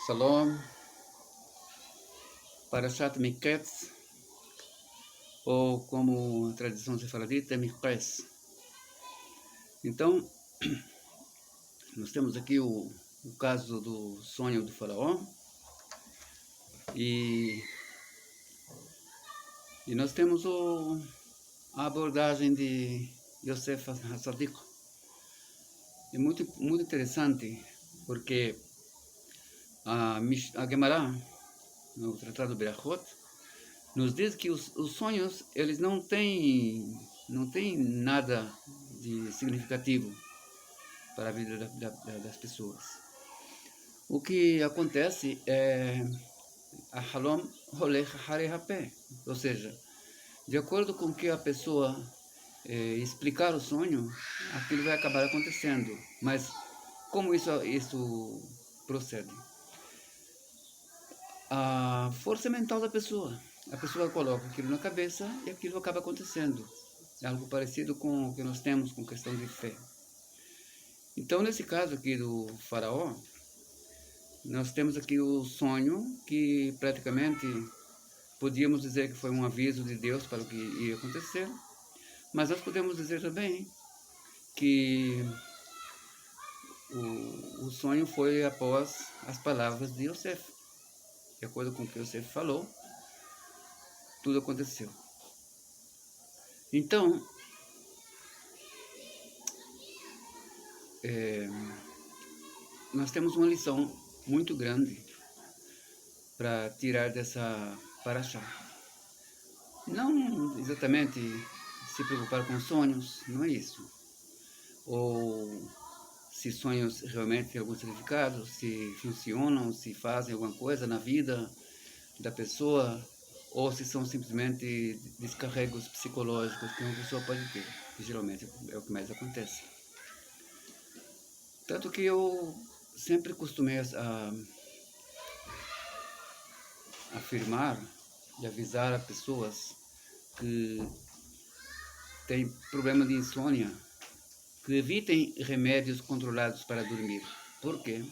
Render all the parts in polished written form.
Shalom, Parashat Miketz, ou como a tradição se fala dita, Miketz. Então, nós temos aqui o caso do sonho do faraó, e nós temos a abordagem de Yosef Hassadik. É muito interessante, porque a Gemara, no Tratado Berachot, nos diz que os sonhos, eles não têm nada de significativo para a vida das pessoas. O que acontece é a halom holech harei hapé, ou seja, de acordo com que a pessoa explicar o sonho, aquilo vai acabar acontecendo. Mas como isso procede? A força mental da pessoa. A pessoa coloca aquilo na cabeça e aquilo acaba acontecendo. É algo parecido com o que nós temos com questão de fé. Então, nesse caso aqui do faraó, nós temos aqui o sonho que praticamente podíamos dizer que foi um aviso de Deus para o que ia acontecer, mas nós podemos dizer também que o sonho foi após as palavras de Yosef. De acordo com o que Yosef falou, tudo aconteceu. Então, nós temos uma lição muito grande para tirar dessa paraxá. Não exatamente se preocupar com sonhos, não é isso. Ou se sonhos realmente têm algum significado, se funcionam, se fazem alguma coisa na vida da pessoa, ou se são simplesmente descarregos psicológicos que uma pessoa pode ter, que geralmente é o que mais acontece. Tanto que eu sempre costumei afirmar e avisar as pessoas que têm problema de insônia, que evitem remédios controlados para dormir. Por quê?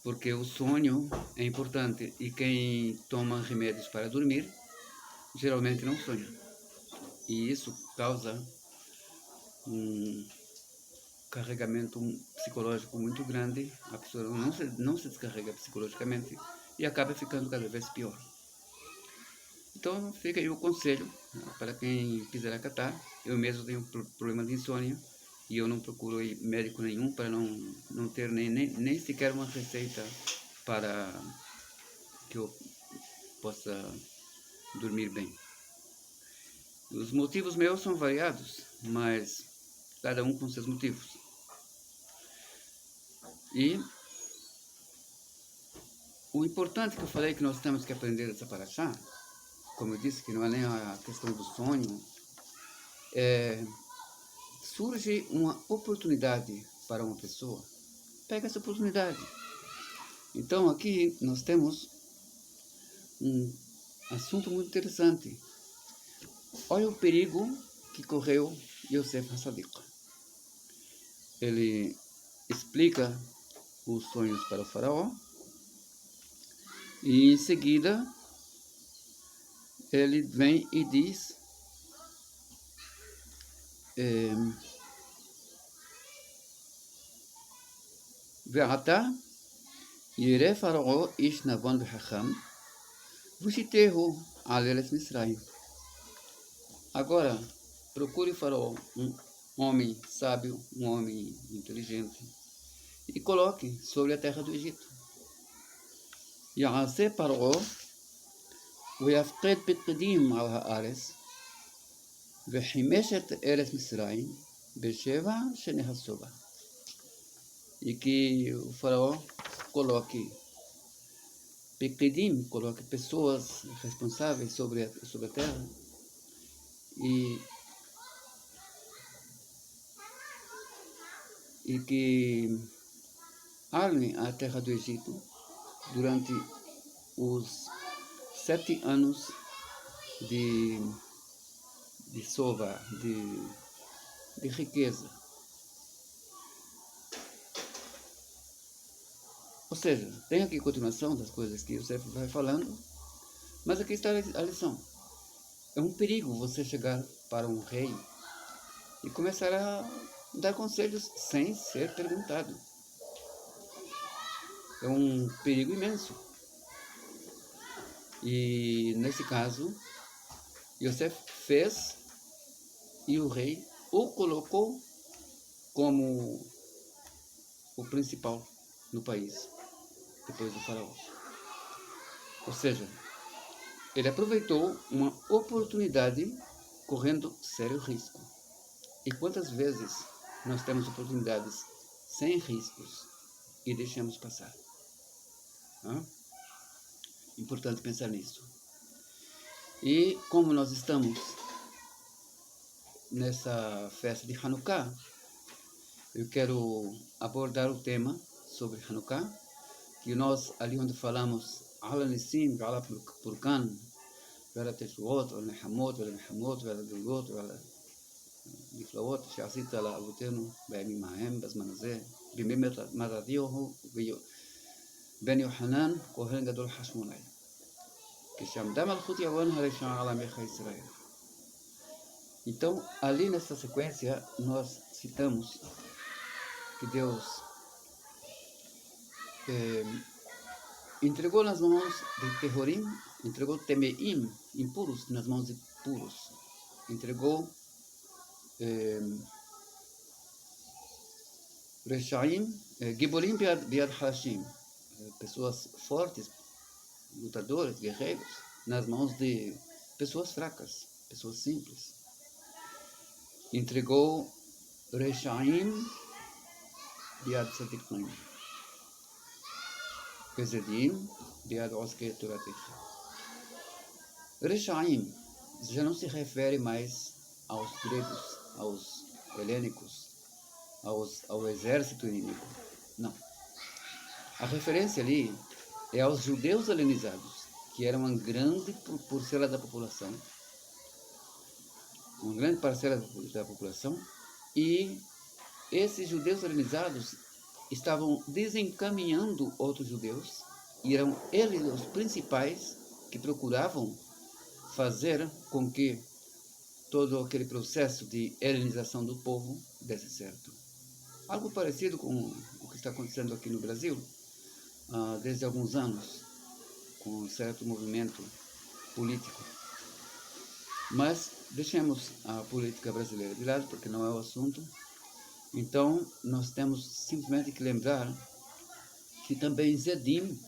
Porque o sonho é importante e quem toma remédios para dormir geralmente não sonha. E isso causa um carregamento psicológico muito grande. A pessoa não se descarrega psicologicamente e acaba ficando cada vez pior. Então fica aí o conselho para quem quiser acatar. Eu mesmo tenho problema de insônia e eu não procuro médico nenhum para não ter nem sequer uma receita para que eu possa dormir bem. Os motivos meus são variados, mas cada um com seus motivos. E o importante que eu falei que nós temos que aprender dessa paraxá, como eu disse, que não é nem a questão do sonho, surge uma oportunidade para uma pessoa, pega essa oportunidade. Então aqui nós temos um assunto muito interessante. Olha o perigo que correu Yosef Hassadik. Ele explica os sonhos para o faraó e em seguida ele vem e diz Ve'ata yireh faraó ish navon v'chacham v'shitehu al eretz Mitzrayim. Agora, procure o faraó, um homem sábio, um homem inteligente, e coloque sobre a terra do Egito. Ya'aseh faraó ויפקד פקדים על הארץ וחימש את ארץ מצרים בשבע שנכנסו בה. E que o faraó coloque pekedim, coloque pessoas responsáveis sobre a terra e que armem a terra do Egito durante os 7 anos de sova, de riqueza. Ou seja, tem aqui continuação das coisas que você vai falando, mas aqui está a lição. É um perigo você chegar para um rei e começar a dar conselhos sem ser perguntado. É um perigo imenso. E nesse caso, Yosef fez e o rei o colocou como o principal no país, depois do faraó. Ou seja, ele aproveitou uma oportunidade correndo sério risco. E quantas vezes nós temos oportunidades sem riscos e deixamos passar? Importante pensar nisso. E como nós estamos nessa festa de Hanukkah, eu quero abordar o tema sobre Hanukkah, que nós, ali onde falamos Ala Nissim, Ala Purkan, Ala Teshuot, Ala Nehamot, Ala Nehamot, Ala Gilgot, Ala Niflaot, שעשית לאבותינו בימים ההם, בזמן הזה, בימי מתתיהו בן יוחנן, כהן גדול חשמונאי. כשעמדה מלכות ירון הראשונה על עמך ישראל. Então, ali nessa sequência, nós citamos que Deus entregou nas mãos de Tehorim, entregou Temeim, impuros, nas mãos de puros. Entregou Reshaim, Giborim Biad Hashim, pessoas fortes, lutadores, guerreiros, nas mãos de pessoas fracas, pessoas simples. Entregou Reshaim Biad Tzadikim, Ezedim Biad Oskei Toratech. Reshaim já não se refere mais aos gregos, aos helênicos, ao exército inimigo. Não. A referência ali é aos judeus helenizados, que eram uma grande parcela da população, e esses judeus helenizados estavam desencaminhando outros judeus, e eram eles os principais que procuravam fazer com que todo aquele processo de helenização do povo desse certo. Algo parecido com o que está acontecendo aqui no Brasil, desde alguns anos, com um certo movimento político. Mas deixemos a política brasileira de lado, porque não é o assunto. Então, nós temos simplesmente que lembrar que também Zedim,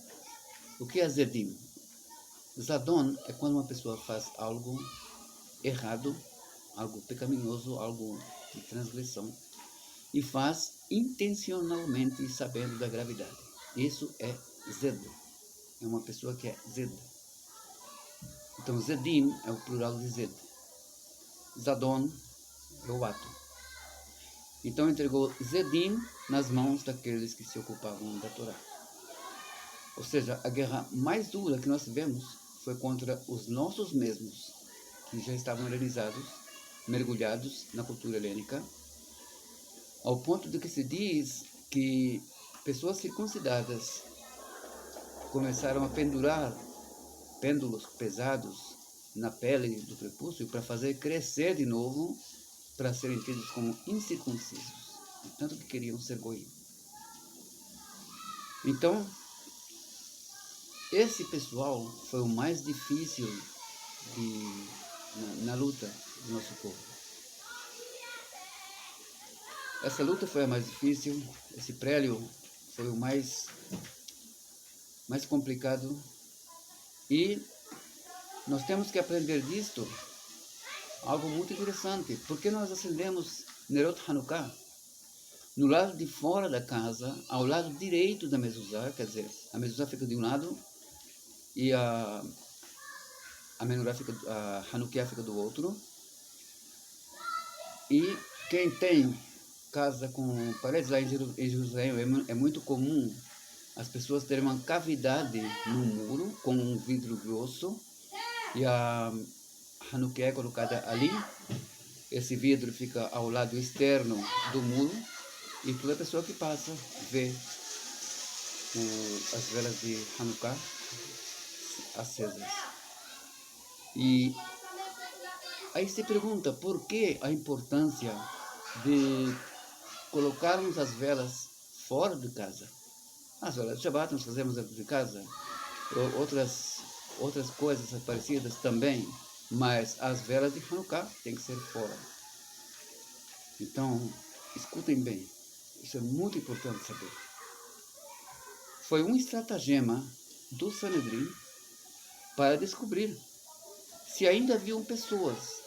o que é Zedim? Zadon é quando uma pessoa faz algo errado, algo pecaminoso, algo de transgressão, e faz intencionalmente sabendo da gravidade. Isso é Zed. É uma pessoa que é Zed. Então, Zedim é o plural de Zed. Zadon é o ato. Então, entregou Zedim nas mãos daqueles que se ocupavam da Torá. Ou seja, a guerra mais dura que nós tivemos foi contra os nossos mesmos, que já estavam helenizados, mergulhados na cultura helênica, ao ponto de que se diz que pessoas circuncidadas começaram a pendurar pêndulos pesados na pele do prepúcio para fazer crescer de novo, para serem tidos como incircuncisos, tanto que queriam ser goim. Então, esse pessoal foi o mais difícil na luta do nosso povo. Essa luta foi a mais difícil, esse prélio foi o mais complicado, e nós temos que aprender disto algo muito interessante. Porque nós acendemos Nerot Hanukkah no lado de fora da casa, ao lado direito da mezuzá, quer dizer, a mezuzá fica de um lado e a menorá fica, a Hanukkah fica do outro. E quem tem casa com paredes lá em Jerusalém, é muito comum as pessoas terem uma cavidade no muro com um vidro grosso, e a Hanukkah é colocada ali. Esse vidro fica ao lado externo do muro, e toda pessoa que passa vê as velas de Hanukkah acesas. E aí se pergunta por que a importância de colocarmos as velas fora de casa. As velas de Shabbat nós fazemos dentro de casa, outras coisas parecidas também, mas as velas de Hanukkah tem que ser fora. Então, escutem bem, isso é muito importante saber. Foi um estratagema do Sanedrim para descobrir se ainda haviam pessoas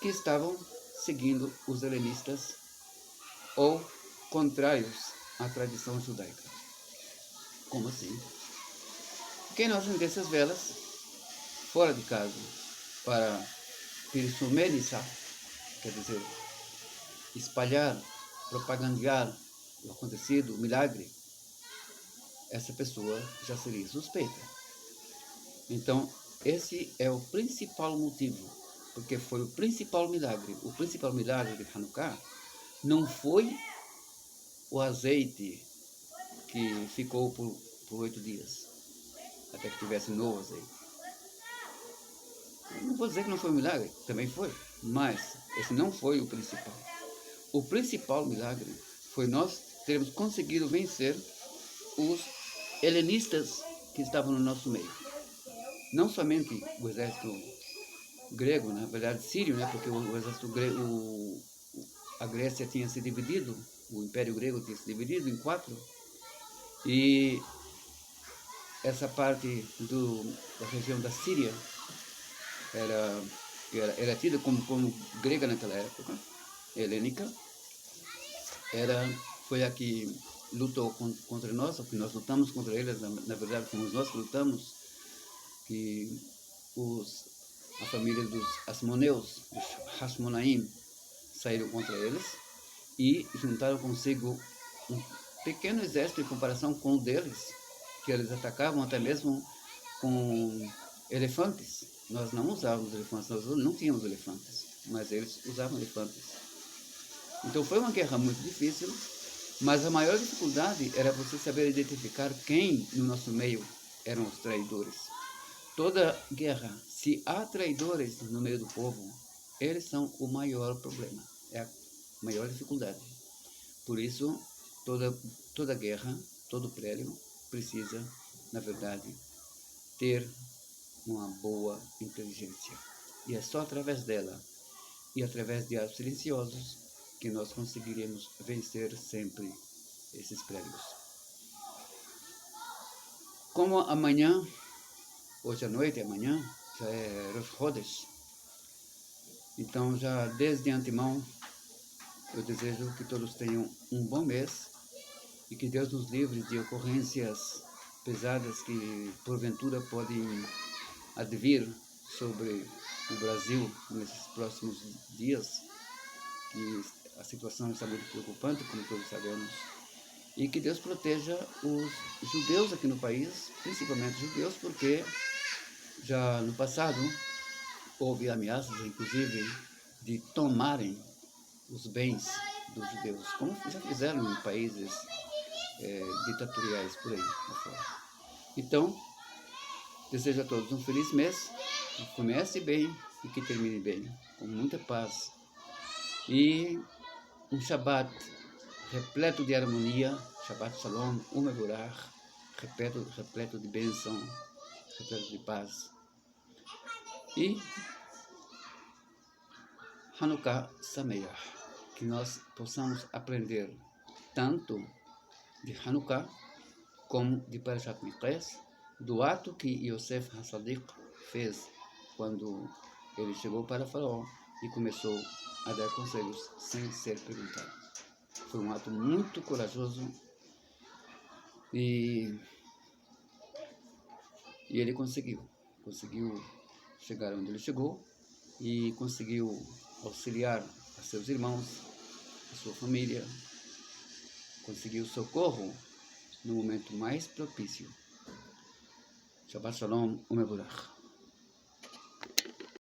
que estavam seguindo os helenistas ou contrários à tradição judaica. Como assim? Quem nós vendesse as velas fora de casa para pirsumenizar, quer dizer, espalhar, propagandear o acontecido, o milagre, essa pessoa já seria suspeita. Então, esse é o principal motivo, porque foi o principal milagre. O principal milagre de Hanukkah não foi o azeite que ficou por 8 dias, até que tivesse novo azeite. Não vou dizer que não foi um milagre, também foi, mas esse não foi o principal. O principal milagre foi nós termos conseguido vencer os helenistas que estavam no nosso meio. Não somente o exército grego, na verdade sírio, né, porque o exército grego, a Grécia tinha se dividido, o Império Grego tinha se dividido em 4, e essa parte da região da Síria era tida como grega naquela época, helênica, foi a que lutou contra nós, ou que nós lutamos contra eles, na verdade fomos nós que lutamos, que a família dos Asmoneus, os Hashmonaim, saíram contra eles e juntaram consigo um pequeno exército em comparação com o deles, que eles atacavam até mesmo com elefantes. Nós não usávamos elefantes, nós não tínhamos elefantes, mas eles usavam elefantes. Então foi uma guerra muito difícil, mas a maior dificuldade era você saber identificar quem no nosso meio eram os traidores. Toda guerra, se há traidores no meio do povo, eles são o maior problema, é a maior dificuldade. Por isso, toda guerra, todo prédio precisa, na verdade, ter uma boa inteligência. E é só através dela e através de atos silenciosos que nós conseguiremos vencer sempre esses prédios. Como amanhã, hoje à noite, amanhã, já é Rosh Chodesh, então já desde antemão eu desejo que todos tenham um bom mês e que Deus nos livre de ocorrências pesadas que porventura podem advir sobre o Brasil nesses próximos dias, que a situação está muito preocupante, como todos sabemos, e que Deus proteja os judeus aqui no país, principalmente os judeus, porque já no passado houve ameaças, inclusive, de tomarem os bens dos judeus, como já fizeram em países ditatoriais por aí afora. Então, desejo a todos um feliz mês, que comece bem e que termine bem, com muita paz. E um Shabbat repleto de harmonia, Shabbat Shalom, Umevorach, repleto de bênção, repleto de paz. E Hanukkah Sameach, que nós possamos aprender tanto de Hanukkah como de Parashat Mikres, do ato que Yosef Hassadik fez quando ele chegou para Faraó e começou a dar conselhos sem ser perguntado. Foi um ato muito corajoso e ele conseguiu chegar onde ele chegou e conseguiu auxiliar a seus irmãos, a sua família, conseguiu socorro no momento mais propício. Shabbat Shalom, Umevorach.